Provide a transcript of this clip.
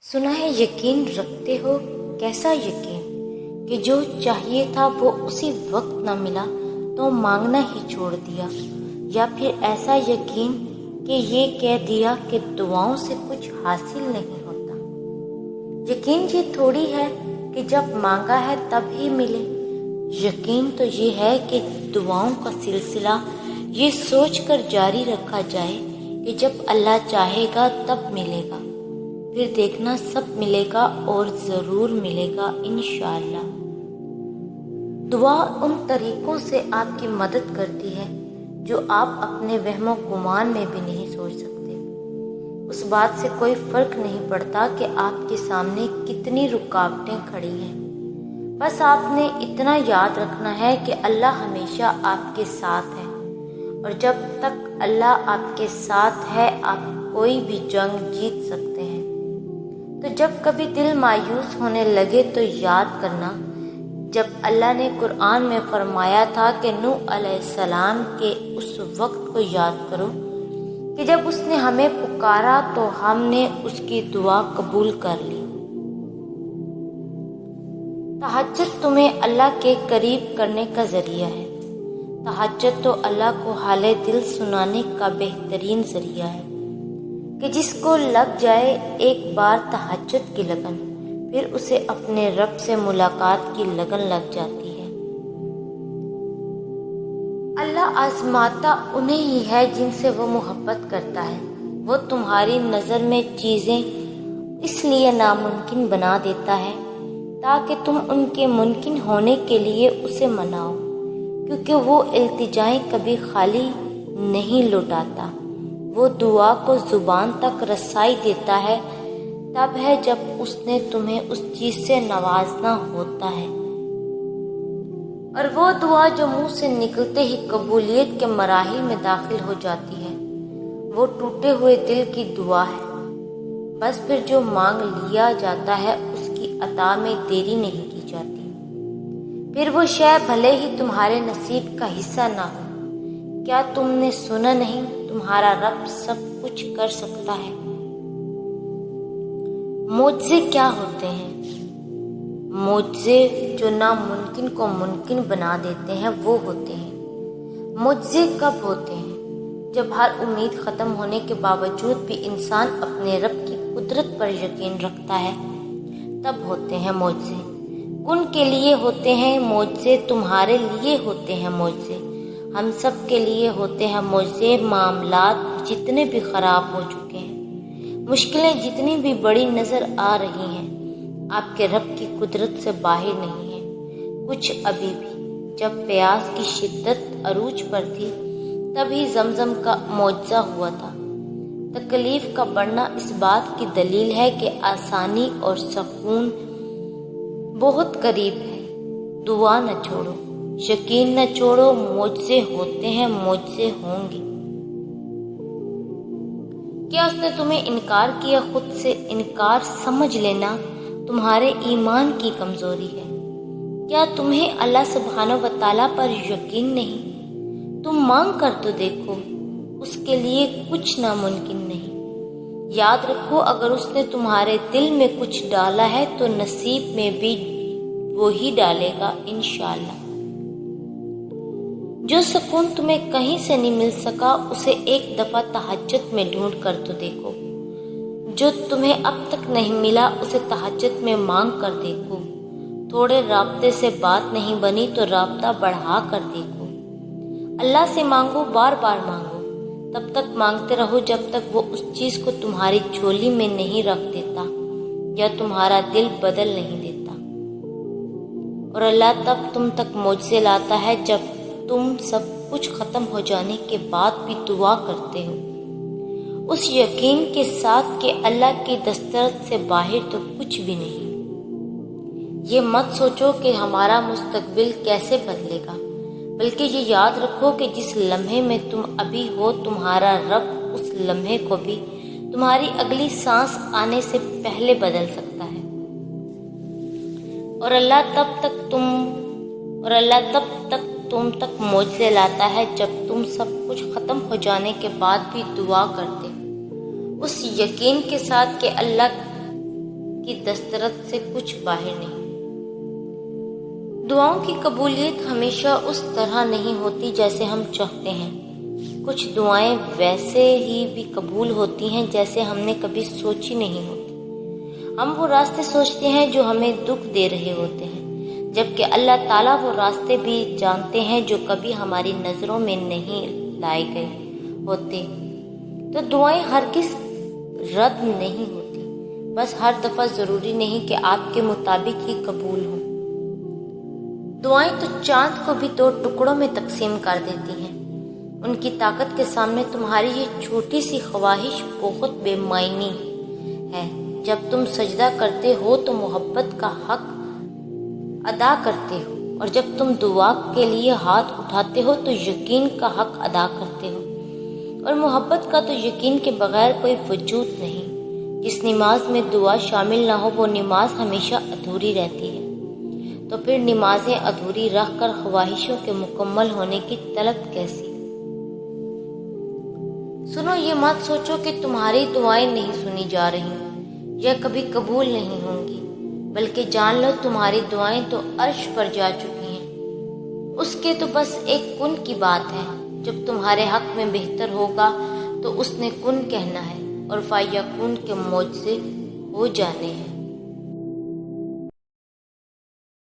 सुना है यकीन रखते हो। कैसा यकीन कि जो चाहिए था वो उसी वक्त न मिला तो मांगना ही छोड़ दिया, या फिर ऐसा यकीन कि ये कह दिया कि दुआओं से कुछ हासिल नहीं होता। यकीन ये थोड़ी है कि जब मांगा है तब ही मिले। यकीन तो ये है कि दुआओं का सिलसिला ये सोच कर जारी रखा जाए कि जब अल्लाह चाहेगा तब मिलेगा, फिर देखना सब मिलेगा और ज़रूर मिलेगा इंशाअल्लाह। दुआ उन तरीक़ों से आपकी मदद करती है जो आप अपने वहमो गुमान में भी नहीं सोच सकते। उस बात से कोई फ़र्क नहीं पड़ता कि आपके सामने कितनी रुकावटें खड़ी हैं। बस आपने इतना याद रखना है कि अल्लाह हमेशा आपके साथ है, और जब तक अल्लाह आपके साथ है आप कोई भी जंग जीत सकते हैं। तो जब कभी दिल मायूस होने लगे तो याद करना, जब अल्लाह ने कुरान में फरमाया था कि नूह अलैहिस्सलाम के उस वक्त को याद करो कि जब उसने हमें पुकारा तो हमने उसकी दुआ कबूल कर ली। तहज्जुद तुम्हें अल्लाह के करीब करने का ज़रिया है। तहज्जुद तो अल्लाह को हाले दिल सुनाने का बेहतरीन ज़रिया है कि जिसको लग जाए एक बार तहज्जुद की लगन, फिर उसे अपने रब से मुलाकात की लगन लग जाती है। अल्लाह आज़माता उन्हें ही है जिनसे वो मोहब्बत करता है। वो तुम्हारी नज़र में चीज़ें इसलिए नामुमकिन बना देता है ताकि तुम उनके मुमकिन होने के लिए उसे मनाओ, क्योंकि वो इल्तिजाएं कभी खाली नहीं लौटाता। वो दुआ को ज़ुबान तक रसाई देता है तब है जब उसने तुम्हें उस चीज़ से नवाजना होता है, और वो दुआ जो मुंह से निकलते ही कबूलियत के मराहिल में दाखिल हो जाती है, वो टूटे हुए दिल की दुआ है। बस फिर जो मांग लिया जाता है उसकी अता में देरी नहीं की जाती। फिर वो शय भले ही तुम्हारे नसीब का हिस्सा ना हो। क्या तुमने सुना नहीं, तुम्हारा रब सब कुछ कर सकता है। मोज़े क्या होते हैं? मोज़े जो नामुमकिन को मुमकिन बना देते हैं वो होते हैं। मोज़े कब होते हैं? जब हर उम्मीद ख़त्म होने के बावजूद भी इंसान अपने रब की कुदरत पर यकीन रखता है, तब होते हैं मोज़े। उन के लिए होते हैं मोज़े, तुम्हारे लिए होते हैं मोज़े, हम सब के लिए होते हैं मोज़े। मामलात जितने भी ख़राब हो चुके हैं, मुश्किलें जितनी भी बड़ी नज़र आ रही हैं, आपके रब की कुदरत से बाहर नहीं है कुछ अभी भी। जब प्यास की शिद्दत अरूज पर थी तभी ज़मज़म का मौजज़ा हुआ था। तकलीफ़ का बढ़ना इस बात की दलील है कि आसानी और सुकून बहुत करीब है। दुआ न छोड़ो, यकीन न छोड़ो, मोज़े होते हैं, मोज़े होंगे। क्या उसने तुम्हें इनकार किया? खुद से इनकार समझ लेना तुम्हारे ईमान की कमज़ोरी है। क्या तुम्हें अल्लाह सुब्हानहू व तआला पर यकीन नहीं? तुम मांग कर तो देखो, उसके लिए कुछ नामुमकिन नहीं। याद रखो, अगर उसने तुम्हारे दिल में कुछ डाला है तो नसीब में भी वो ही डालेगा इंशाअल्लाह। जो सुकून तुम्हें कहीं से नहीं मिल सका उसे एक दफ़ा तहज्जुद में ढूंढ कर तो देखो। जो तुम्हें अब तक नहीं मिला उसे तहज्जुद में मांग कर देखो। थोड़े राब्ते से बात नहीं बनी तो राब्ता बढ़ा कर देखो। अल्लाह से मांगो, बार बार मांगो, तब तक मांगते रहो जब तक वो उस चीज़ को तुम्हारी झोली में नहीं रख देता या तुम्हारा दिल बदल नहीं देता। और अल्लाह तब तुम तक मोज़े लाता है जब तुम सब कुछ ख़त्म हो जाने के बाद भी दुआ करते हो, उस यकीन के साथ कि अल्लाह की दस्तरस से बाहर तो कुछ भी नहीं। ये मत सोचो कि हमारा मुस्तकबिल कैसे बदलेगा, बल्कि ये याद रखो कि जिस लम्हे में तुम अभी हो, तुम्हारा रब उस लम्हे को भी तुम्हारी अगली सांस आने से पहले बदल सकता है। और अल्लाह तब तक तुम तक मोज़े लाता है जब तुम सब कुछ ख़त्म हो जाने के बाद भी दुआ करते हो, उस यकीन के साथ कि अल्लाह کی دسترس سے کچھ باہر نہیں۔ دعاؤں کی قبولیت ہمیشہ اس طرح نہیں ہوتی جیسے ہم چاہتے ہیں۔ کچھ دعائیں ویسے ہی بھی قبول ہوتی ہیں جیسے ہم نے کبھی سوچی نہیں ہوتی۔ ہم وہ راستے سوچتے ہیں جو ہمیں دکھ دے رہے ہوتے ہیں، جبکہ اللہ تعالیٰ وہ راستے بھی جانتے ہیں جو کبھی ہماری نظروں میں نہیں لائے گئے ہوتے۔ تو دعائیں ہرگز رد نہیں ہوتی، بس ہر دفعہ ضروری نہیں کہ آپ کے مطابق ہی قبول ہوں۔ دعائیں تو چاند کو بھی 2 ٹکڑوں میں تقسیم کر دیتی ہیں۔ ان کی طاقت کے سامنے تمہاری یہ چھوٹی سی خواہش بہت بے معنی ہے۔ جب تم سجدہ کرتے ہو تو محبت کا حق ادا کرتے ہو، اور جب تم دعا کے لیے ہاتھ اٹھاتے ہو تو یقین کا حق ادا کرتے ہو، اور محبت کا تو یقین کے بغیر کوئی وجود نہیں۔ جس نماز میں دعا شامل نہ ہو وہ نماز ہمیشہ ادھوری رہتی ہے۔ تو پھر نمازیں ادھوری رکھ کر خواہشوں کے مکمل ہونے کی طلب کیسی؟ سنو، یہ مت سوچو کہ تمہاری دعائیں نہیں سنی جا رہی یا کبھی قبول نہیں ہوں گی، بلکہ جان لو تمہاری دعائیں تو عرش پر جا چکی ہیں۔ اس کے تو بس ایک کن کی بات ہے۔ جب تمہارے حق میں بہتر ہوگا تو اس نے کن کہنا ہے، اور فیکون کے معجزے ہو جانے ہیں۔